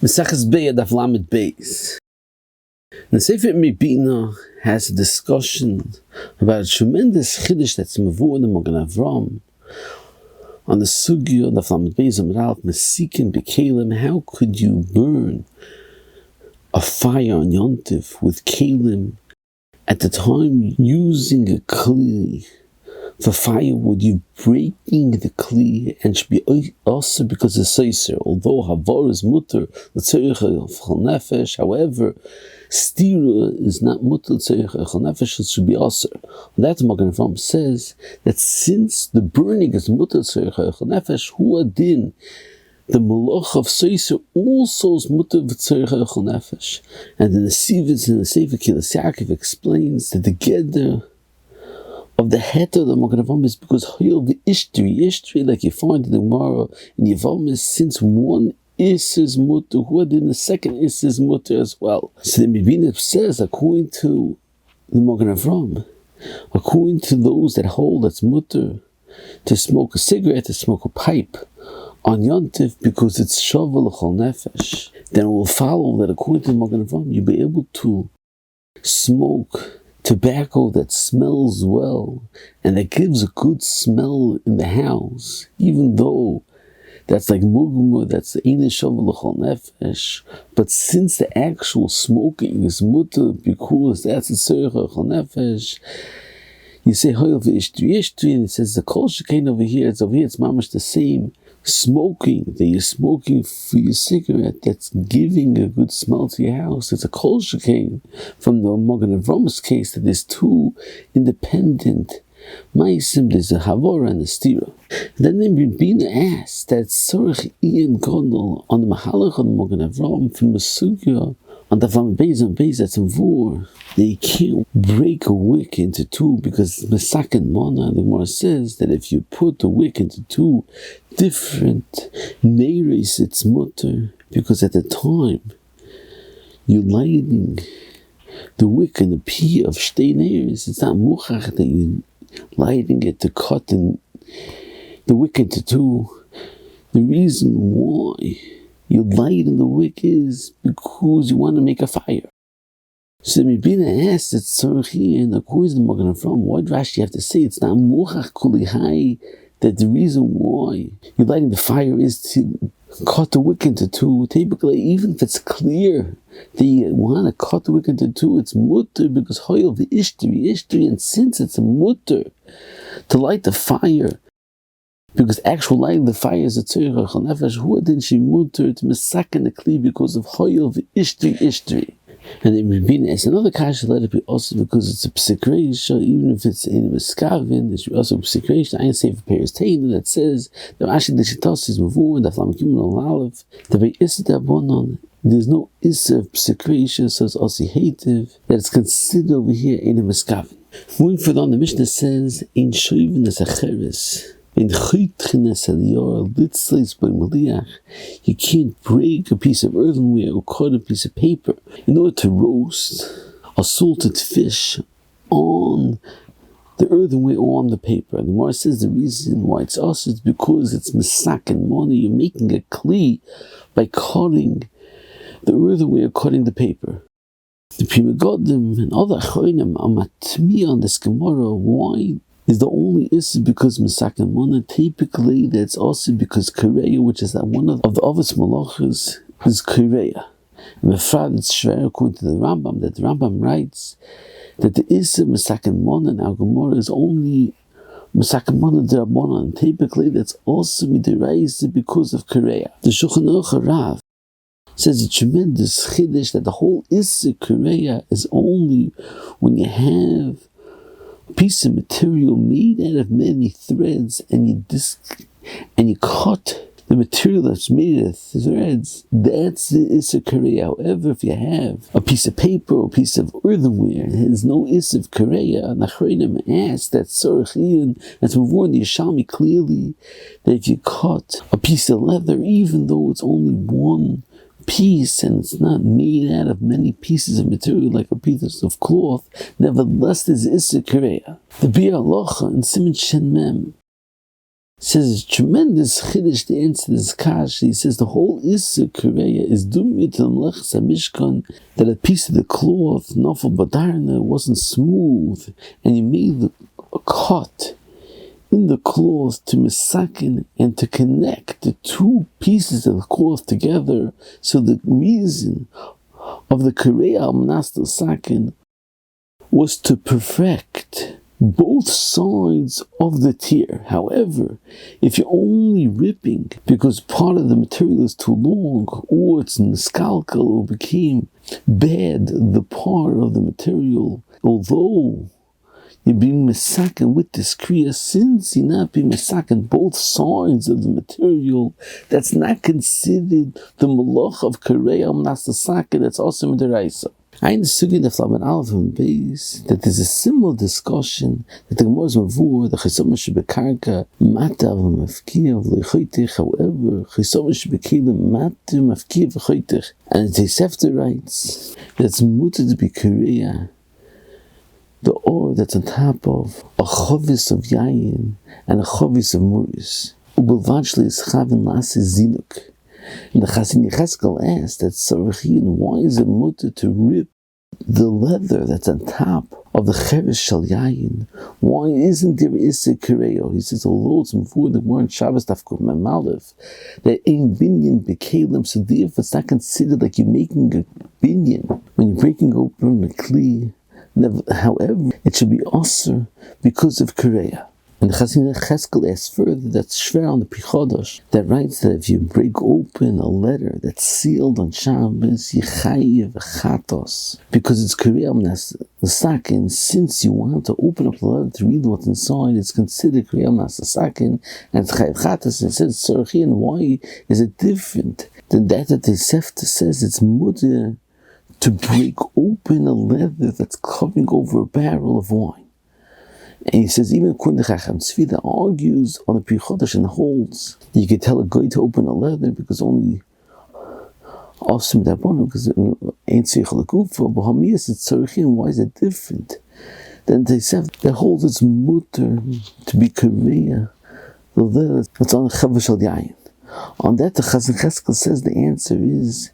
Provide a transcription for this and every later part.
Mesechus Beitzah daf Lamed Beis. The Sefer Beitzah has a discussion about a tremendous chiddush that's mavur in the Magen Avram on the sugya of the Lamed Beis Amral Mesikin Bekalim. How could you burn a fire on Yontif with kalim at the time using a kli for firewood? You breaking the kli and should be also because of seiser. Although havar is mutter l'tzorich echol nefesh, however, stira is not mutter l'tzorich echol nefesh. It should be also. That Magen Avram says that since the burning is mutter l'tzorich echol nefesh, hu adin, the melech of seiser also is mutter l'tzorich echol nefesh. And in the Sivas and the Sefer Kilas Yaakov explains that the geder of the head of the Magen Avram is because Hoil vishteri, like you find in the Gemara in Yevamis, since one is mutter, who then the second is mutter as well. So the Mibinah says, according to the Magen Avram, according to those that hold that's mutter to smoke a cigarette, to smoke a pipe on Yontif because it's shavel l'chol nefesh, then it will follow that according to the Magen Avram, you'll be able to smoke tobacco that smells well and that gives a good smell in the house, even though that's like mugma, that's eine shavel l'chol nefesh. But since the actual smoking is mutter because that's a tzorich l'chol nefesh, you say Hoil vishteri, and it says the kol shekain over here. It's mamash the same. Smoking, that you're smoking for your cigarette, that's giving a good smell to your house. It's a kol shekain from the Magen Avram's case that there's two independent ma'asim. There's a havara and a stira. Then the Beitzah asked that tzorich ian gadol on the mahalach of the Magen Avram from the sugya on the Lamed Beis and Beis that's mavur. They can't break a wick into two because mesaken mana. The Gemara says that if you put the wick into two different neiros, it's mutter, because at the time you're lighting the wick in the pea of shtei neiros. It's not muchach that you're lighting it to cut the wick into two. The reason why you light in the wick is because you want to make a fire. So the Mibinah asks, it's tzorich, and according to the Magen Avram, why do Rashi have to say it's not muchach kulihai, that the reason why you're lighting the fire is to cut the wick into two? Typically, even if it's clear that you want to cut the wick into two, it's mutter because Hoil vishteri, and since it's a mutter to light the fire, because actual lighting the fire is a tzorich echol nefesh, who didn't she mutter to mesaken the kli because of Hoil vishteri? And the Mibinah asks another kasha, let it be also because it's a psikreisha, even if it's in a miskavin, there's also a psikreisha. I ain't say for Paris Taina that says that actually the shitas is mavur and the flam kimun aleph the Beitzah dabonon. There's no issa of psikreisha, so it's also hative that it's considered over here in a miskavin. Moving further on, the Mishnah says in shoivin as a cheres. In chitchines aliyar litzleis by maliach, you can't break a piece of earthenware or cut a piece of paper in order to roast a salted fish on the earthenware or on the paper. And the Gemara says the reason why it's us is because it's mesaken money. You're making a kli by cutting the earthenware, cutting the paper. The Pri Megadim and other achronim are matmi on this Gemara. Why is the only issue because mesaken mana? Typically, that's also because koreia, which is that one of the avos melechas, is koreia. And before it's shver according to the Rambam, that the Rambam writes that the issue mesaken mana in our Gemara is only mesaken mana d'Rabbanan, and typically that's also midiraisa because of koreia. The Shulchan Aruch Rav says a tremendous chiddush that the whole issue koreia is only when you have piece of material made out of many threads, and you cut the material that's made of threads. That's the issa koreia. However, if you have a piece of paper or a piece of earthenware, there's no issa of koreia. And the achronim asks that tzorich ian, that's before the Yishalmi clearly, that if you cut a piece of leather, even though it's only one piece and it's not made out of many pieces of material like a piece of cloth, nevertheless there's issa koreia. The Bir Halacha in Siman Shen Mem says tremendous chiddush to answer this kash. He says the whole issa koreia is dumya to the melechas hamishkan, that a piece of the cloth, nafal badarna, wasn't smooth, and you made a cut in the cloth to misakin and to connect the two pieces of the cloth together. So the reason of the koreia al sakin was to perfect both sides of the tear. However, if you're only ripping because part of the material is too long, or it's niskalkal, or became bad, the part of the material, although you're being misaken with this kriya, since you're not being misaken both sides of the material, that's not considered the malach of koreia sakin, that's also midaraisa. I understood the Lavud Aleph and Beis that there's a similar discussion that the Gemara is mavur, the chesama shebekarka matav mafkiv lechoitich. However, chesama shebekelim matav mafkiv lechoitich, and the Tosefta writes that it's mutter to be koreia, the ore that's on top of a chovis of yayin and a chovis of muris. Ubelvachli is chavin lasis zinuk. And the Chassin Yecheskel asked that Sarachin, why is it mutter to rip the leather that's on top of the cheres shel yayin? Why isn't there issa koreia? He says, although it's before the word Shabbos Tafkuf Memalef, that ain't binyan bekalim, so therefore it's not considered like you're making a binyan when you're breaking open a kli. However, it should be also because of koreia. And the Chassin Yecheskel asks further that Shver on the Pichodosh that writes that if you break open a letter that's sealed on Shabbos, Yechayev Chatos, because it's koreia sakin, since you want to open up the letter to read what's inside, it's considered koreia sakin, and it's Chayev Chatos, and it says Tzorchi, and why is it different than that the Tosefta says it's mutter to break open a leather that's covering over a barrel of wine? And he says, even Kundach Chacham Tzvi argues on the Pri Chodesh and holds that you could tell a guy to open a leather because only Osum Dabonu, because ain't Seichel Gufa, but Hamiyas it's Tzorichin. Why is it different? Then they say that holds its mutter to be koreia, the leather that's on the Chavar Shel Yayin. On that, the Chassin Yecheskel says the answer is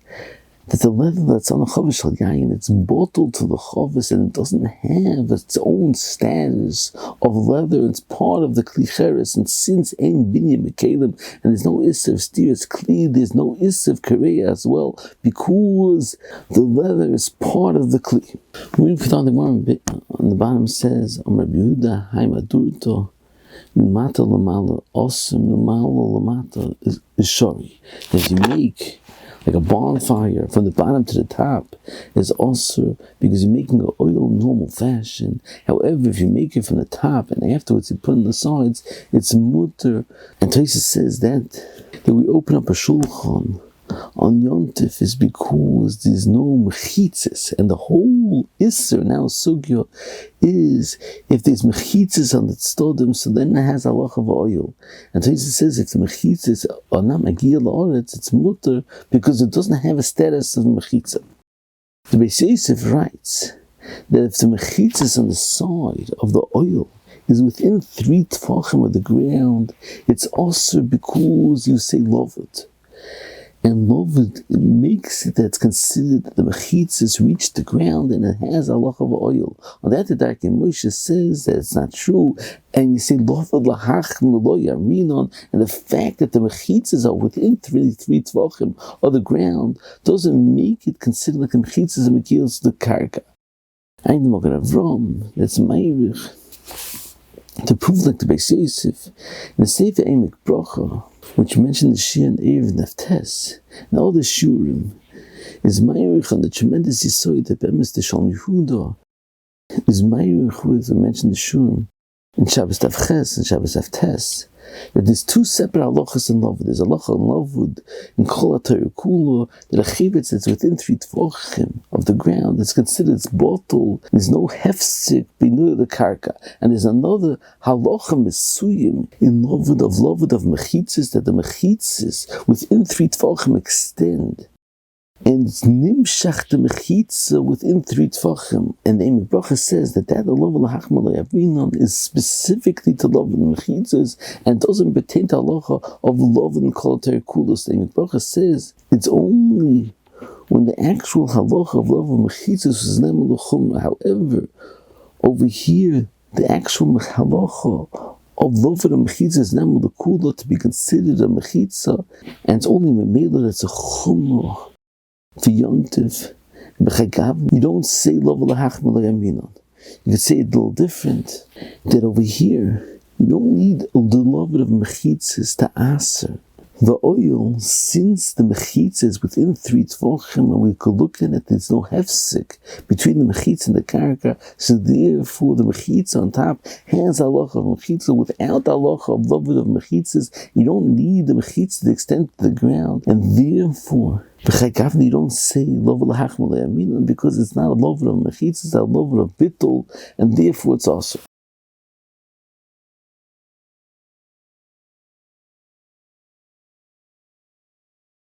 that the leather that's on the Chavar Shel Yayin, it's bottled to the Chavis and it doesn't have its own status of leather. It's part of the Kli, and since ain't binyan bekalim, and there's no issa of steer, it's Kli, there's no issa of koreia as well, because the leather is part of the Kli. When we put on the Gemara on the bottom says, Amar Yehuda Haimadurto Mimata Lamala Osum Mimala Lamata is shori. As you make like a bonfire from the bottom to the top is also because you're making an oil in normal fashion. However, if you make it from the top and afterwards you put on the sides, it's mutter. And Tosfos says that we open up a shulchan on Yom Tov is because there's no mechitzas, and the whole Isser now sugya is if there's mechitzas on the tzodim, so then it has halacha of oil. And Tosfos says if the mechitzas are not magiyah la'aretz, it's mutter because it doesn't have a status of mechitzah. The Beitzah writes that if the mechitzas on the side of the oil is within 3 tefachim of the ground, it's also because you say Lavud. And Lavud makes it that it's considered that the mechitzas reach the ground and it has a lot of oil. On that, the Darkei Moshe says that it's not true. And you say Lavud lihachmir lo yarinon, and the fact that the mechitzas are within 3 tvachim of the ground doesn't make it considered like the mechitzas are mekilos to the karka. I'm not going to Avram. That's Meirich. To prove like the Beitzah in the Sefer Emek Bracha, which mentioned the Shir and Erev Naftes, and all the Shurim, is Meirich on the tremendous Yisoid that Bemis the Shalom Yehuda is Meirich with mentioned the Shurim in Shabbos Tavches and Shabbos Tavtes. But there's 2 separate halachas in Lavud. There's a halacha in Lavud in Kol HaTorah Kula that a chivitz that's within 3 tvachim of the ground is considered its bottle. There's no hefsik binur the karka. And there's another halacha mesuyim in Lavud of mechitzis that the mechitzis within 3 tvachim extend And it's nimshach the mechitza within 3 tfachim. And the melechas says that lihachmir is specifically to love and mechitzas and doesn't pertain to halacha of love and koreia kulos. The melechas says it's only when the actual halacha of love and mechitzas is lihachmir. However, over here, the actual halacha of love and mechitzas is lihachmir to be considered a mechitza, and it's only memela that's a chumrah. To Yontif, you don't say love lihachmir. You can say it a little different. That over here, you don't need the love of mechitzas to aser. The oil, since the mechitzas is within 3 tefachim, and we could look at it, there's no hefsek between the mechitzah and the karka, so therefore the mechitzah on top has halacha of mechitzah. Without halacha of love of mechitzas, you don't need the mechitzah to extend to the ground, and therefore you don't say love lihachmir because it's not a love of mechitzah, it's a love of bittul, and therefore it's also.